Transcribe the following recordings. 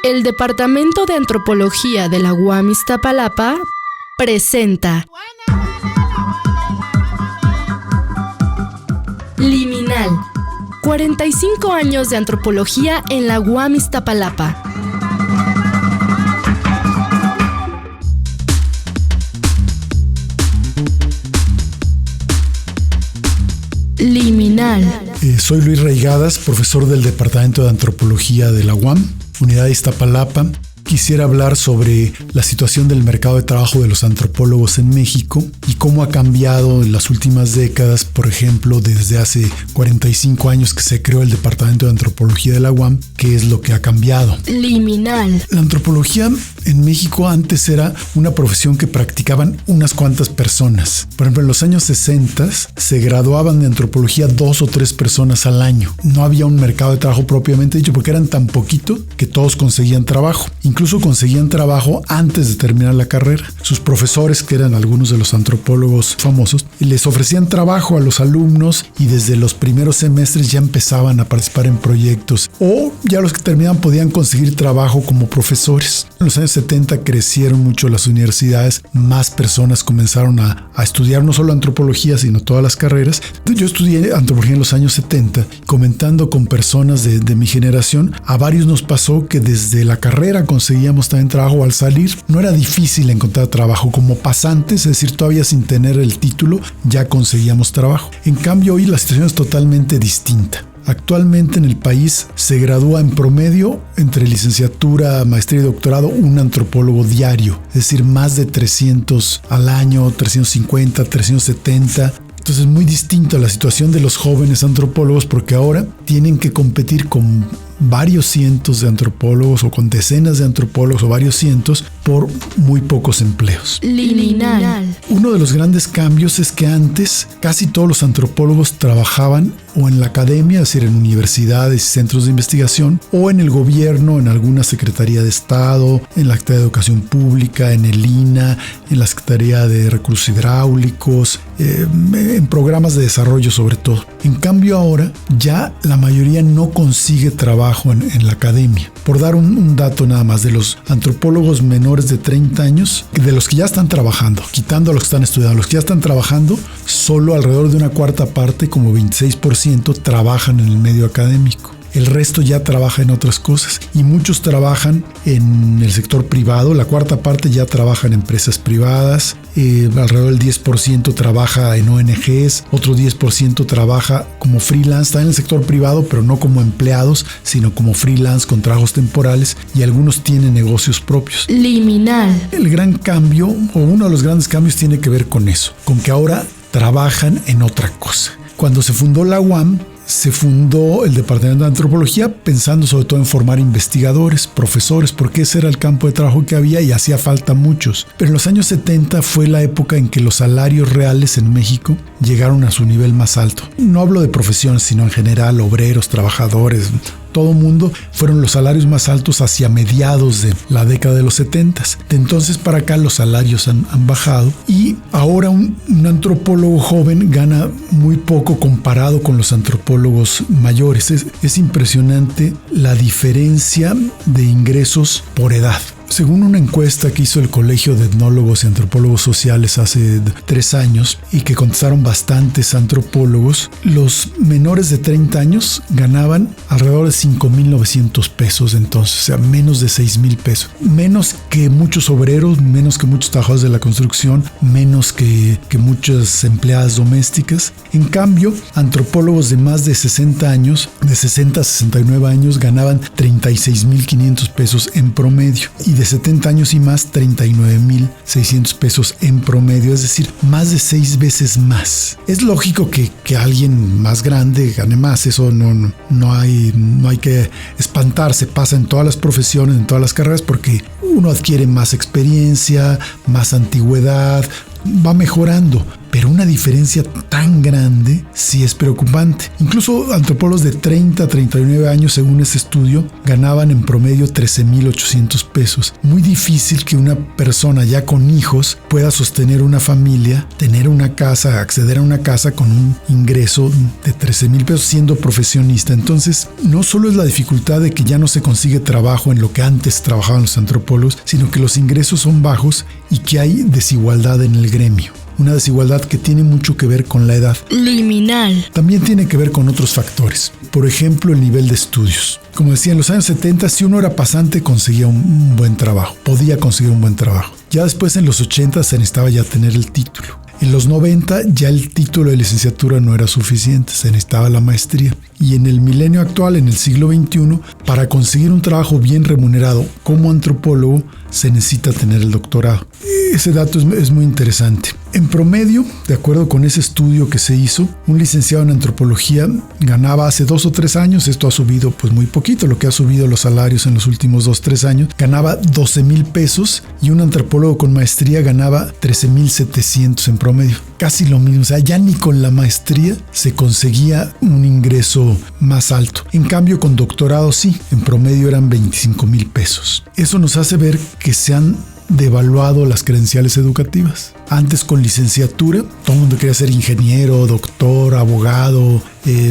El Departamento de Antropología de la UAM Iztapalapa presenta Liminal, 45 años de antropología en la UAM Iztapalapa. Liminal. Soy Luis Reigadas, profesor del Departamento de Antropología de la UAM, Unidad de Iztapalapa. Quisiera hablar sobre la situación del mercado de trabajo de los antropólogos en México y cómo ha cambiado en las últimas décadas, por ejemplo, desde hace 45 años que se creó el Departamento de Antropología de la UAM, qué es lo que ha cambiado. Liminal. La antropología en México antes era una profesión que practicaban unas cuantas personas. Por ejemplo, en los años 60 se graduaban de antropología 2 o 3 personas al año. No había un mercado de trabajo propiamente dicho porque eran tan poquito que todos conseguían trabajo. Incluso conseguían trabajo antes de terminar la carrera. Sus profesores, que eran algunos de los antropólogos famosos, les ofrecían trabajo a los alumnos y desde los primeros semestres ya empezaban a participar en proyectos. O ya los que terminaban podían conseguir trabajo como profesores. En los años 70 crecieron mucho las universidades, más personas comenzaron a estudiar no solo antropología, sino todas las carreras. Yo estudié antropología en los años 70, comentando con personas de mi generación, a varios nos pasó que desde la carrera conseguíamos también trabajo. Al salir no era difícil encontrar trabajo como pasantes, es decir, todavía sin tener el título ya conseguíamos trabajo. En cambio hoy la situación es totalmente distinta. Actualmente en el país se gradúa en promedio entre licenciatura, maestría y doctorado un antropólogo diario, es decir, más de 300 al año, 350, 370. Entonces es muy distinta la situación de los jóvenes antropólogos porque ahora tienen que competir con varios cientos de antropólogos o con decenas de antropólogos o varios cientos por muy pocos empleos. Liminal. Uno de los grandes cambios es que antes casi todos los antropólogos trabajaban o en la academia, es decir, en universidades y centros de investigación, o en el gobierno, en alguna Secretaría de Estado, en la Secretaría de Educación Pública, en el INAH, en la Secretaría de Recursos Hidráulicos, en programas de desarrollo sobre todo. En cambio ahora ya la mayoría no consigue trabajo en la academia. Por dar un dato nada más, de los antropólogos menores de 30 años, de los que ya están trabajando, quitando a los que están estudiando, los que ya están trabajando, solo alrededor de una cuarta parte, como 26%, trabajan en el medio académico. El resto ya trabaja en otras cosas y muchos trabajan en el sector privado. La cuarta parte ya trabaja en empresas privadas, alrededor del 10% trabaja en ONGs, otro 10% trabaja como freelance, está en el sector privado, pero no como empleados, sino como freelance con trabajos temporales, y algunos tienen negocios propios. Liminal. El gran cambio, o uno de los grandes cambios, tiene que ver con eso, con que ahora trabajan en otra cosa. Cuando se fundó la UAM, se fundó el Departamento de Antropología pensando sobre todo en formar investigadores, profesores, porque ese era el campo de trabajo que había y hacía falta muchos. Pero en los años 70 fue la época en que los salarios reales en México llegaron a su nivel más alto. No hablo de profesiones, sino en general, obreros, trabajadores, todo mundo, fueron los salarios más altos hacia mediados de la década de los 70. De entonces para acá los salarios han bajado y ahora un antropólogo joven gana muy poco comparado con los antropólogos mayores. Es impresionante la diferencia de ingresos por edad. Según una encuesta que hizo el Colegio de Etnólogos y Antropólogos Sociales hace 3 años y que contestaron bastantes antropólogos, los menores de 30 años ganaban alrededor de 5,900 pesos entonces, o sea, menos de 6,000 pesos. Menos que muchos obreros, menos que muchos trabajadores de la construcción, menos que muchas empleadas domésticas. En cambio, antropólogos de más de 60 años, de 60 a 69 años, ganaban 36,500 pesos en promedio. Y de 70 años y más, 39,600 pesos en promedio, es decir, más de 6 veces más. Es lógico que alguien más grande gane más, eso no hay que espantarse, pasa en todas las profesiones, en todas las carreras, porque uno adquiere más experiencia, más antigüedad, va mejorando, pero una diferencia tan grande sí es preocupante. Incluso antropólogos de 30 a 39 años, según ese estudio, ganaban en promedio 13,800 pesos. Muy difícil que una persona ya con hijos pueda sostener una familia, tener una casa, acceder a una casa con un ingreso de 13,000 pesos siendo profesionista. Entonces, no solo es la dificultad de que ya no se consigue trabajo en lo que antes trabajaban los antropólogos, sino que los ingresos son bajos y que hay desigualdad en el gremio. Una desigualdad que tiene mucho que ver con la edad. Liminal. También tiene que ver con otros factores. Por ejemplo, el nivel de estudios. Como decía, en los años 70, si uno era pasante, conseguía un buen trabajo. Podía conseguir un buen trabajo. Ya después, en los 80, se necesitaba ya tener el título. En los 90 ya el título de licenciatura no era suficiente, se necesitaba la maestría. Y en el milenio actual, en el siglo XXI, para conseguir un trabajo bien remunerado como antropólogo, se necesita tener el doctorado. Ese dato es muy interesante. En promedio, de acuerdo con ese estudio que se hizo, un licenciado en antropología ganaba hace 2 o 3 años, esto ha subido pues muy poquito, lo que ha subido los salarios en los últimos 2 o 3 años, ganaba 12,000 pesos y un antropólogo con maestría ganaba 13,700 en promedio. Casi lo mismo, o sea, ya ni con la maestría se conseguía un ingreso más alto. En cambio, con doctorado sí, en promedio eran 25,000 pesos. Eso nos hace ver que se han devaluado las credenciales educativas. Antes, con licenciatura, todo el mundo quería ser ingeniero, doctor, abogado,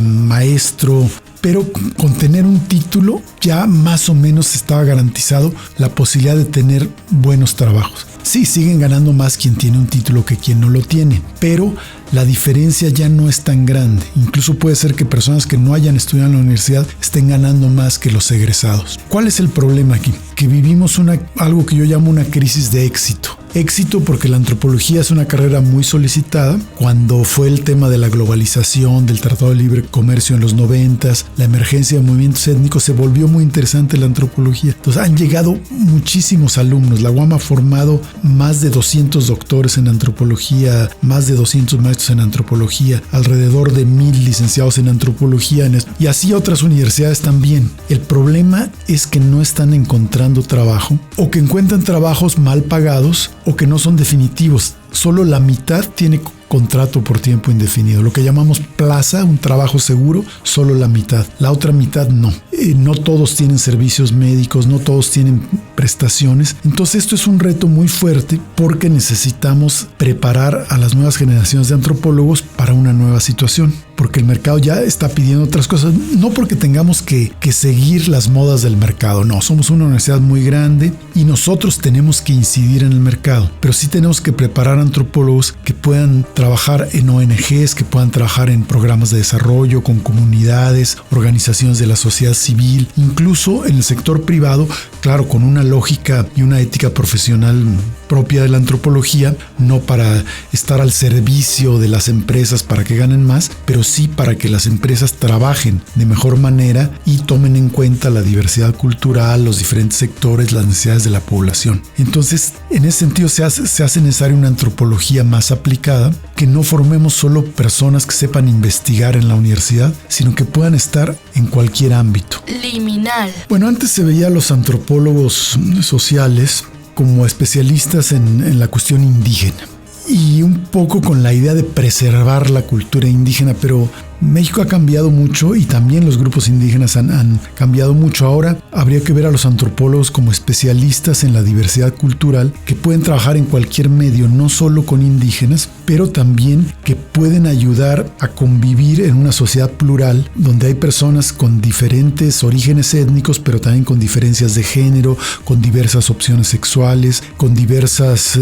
maestro, pero con tener un título ya más o menos estaba garantizado la posibilidad de tener buenos trabajos. Sí, siguen ganando más quien tiene un título que quien no lo tiene, pero la diferencia ya no es tan grande. Incluso puede ser que personas que no hayan estudiado en la universidad estén ganando más que los egresados. ¿Cuál es el problema aquí? Que vivimos algo que yo llamo una crisis de éxito. Éxito porque la antropología es una carrera muy solicitada. Cuando fue el tema de la globalización, del Tratado de Libre Comercio en los 90s, la emergencia de movimientos étnicos, se volvió muy interesante la antropología. Entonces han llegado muchísimos alumnos. La UAM ha formado más de 200 doctores en antropología, más de 200 maestros en antropología, alrededor de 1,000 licenciados en antropología, y así otras universidades también. El problema es que no están encontrando trabajo, o que encuentran trabajos mal pagados, o que no son definitivos. Solo la mitad tiene contrato por tiempo indefinido, lo que llamamos plaza, un trabajo seguro, solo la mitad. La otra mitad no. No todos tienen servicios médicos, no todos tienen prestaciones. Entonces esto es un reto muy fuerte porque necesitamos preparar a las nuevas generaciones de antropólogos para una nueva situación, porque el mercado ya está pidiendo otras cosas, no porque tengamos que seguir las modas del mercado, no, somos una universidad muy grande y nosotros tenemos que incidir en el mercado, pero sí tenemos que preparar antropólogos que puedan trabajar en ONGs, que puedan trabajar en programas de desarrollo, con comunidades, organizaciones de la sociedad civil, incluso en el sector privado, claro, con una lógica y una ética profesional propia de la antropología, no para estar al servicio de las empresas para que ganen más, pero sí para que las empresas trabajen de mejor manera y tomen en cuenta la diversidad cultural, los diferentes sectores, las necesidades de la población. Entonces, en ese sentido se hace necesaria una antropología más aplicada, que no formemos solo personas que sepan investigar en la universidad, sino que puedan estar en cualquier ámbito. Liminal. Bueno, antes se veía a los antropólogos sociales como especialistas en la cuestión indígena y un poco con la idea de preservar la cultura indígena, pero México ha cambiado mucho y también los grupos indígenas han cambiado mucho. Ahora habría que ver a los antropólogos como especialistas en la diversidad cultural que pueden trabajar en cualquier medio, no solo con indígenas, pero también que pueden ayudar a convivir en una sociedad plural donde hay personas con diferentes orígenes étnicos, pero también con diferencias de género, con diversas opciones sexuales, con diversas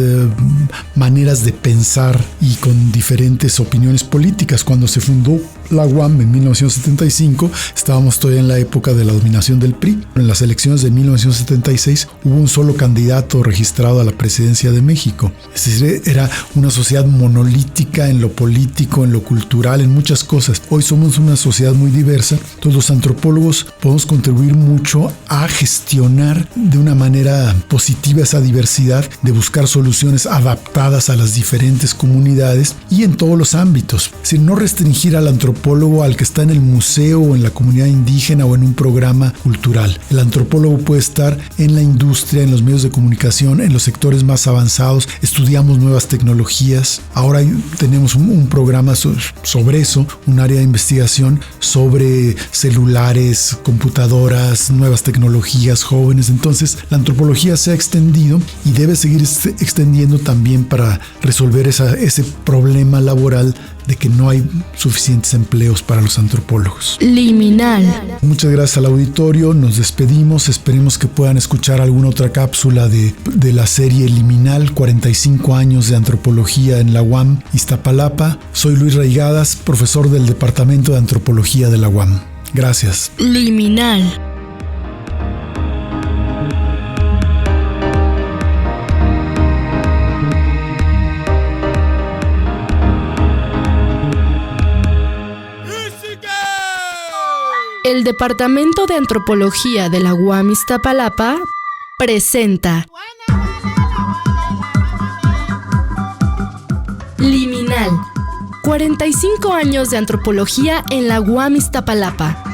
maneras de pensar y con diferentes opiniones políticas. Cuando se fundó la UAM en 1975, estábamos todavía en la época de la dominación del PRI. En las elecciones de 1976 hubo un solo candidato registrado a la presidencia de México. Es decir, era una sociedad monolítica en lo político, en lo cultural, en muchas cosas. Hoy somos una sociedad muy diversa. Todos los antropólogos podemos contribuir mucho a gestionar de una manera positiva esa diversidad, de buscar soluciones adaptadas a las diferentes comunidades y en todos los ámbitos. Es decir, no restringir al antropólogo antropólogo al que está en el museo o en la comunidad indígena o en un programa cultural. El antropólogo puede estar en la industria, en los medios de comunicación, en los sectores más avanzados. Estudiamos nuevas tecnologías. Ahora tenemos un programa sobre eso, un área de investigación sobre celulares, computadoras, nuevas tecnologías, jóvenes. Entonces, la antropología se ha extendido y debe seguir extendiendo también para resolver ese problema laboral de que no hay suficientes empleos para los antropólogos. Liminal. Muchas gracias al auditorio, nos despedimos, esperemos que puedan escuchar alguna otra cápsula de la serie Liminal, 45 años de antropología en la UAM Iztapalapa. Soy Luis Reigadas, profesor del Departamento de Antropología de la UAM. Gracias. Liminal. El Departamento de Antropología de la UAM Iztapalapa presenta Liminal, 45 años de antropología en la UAM Iztapalapa.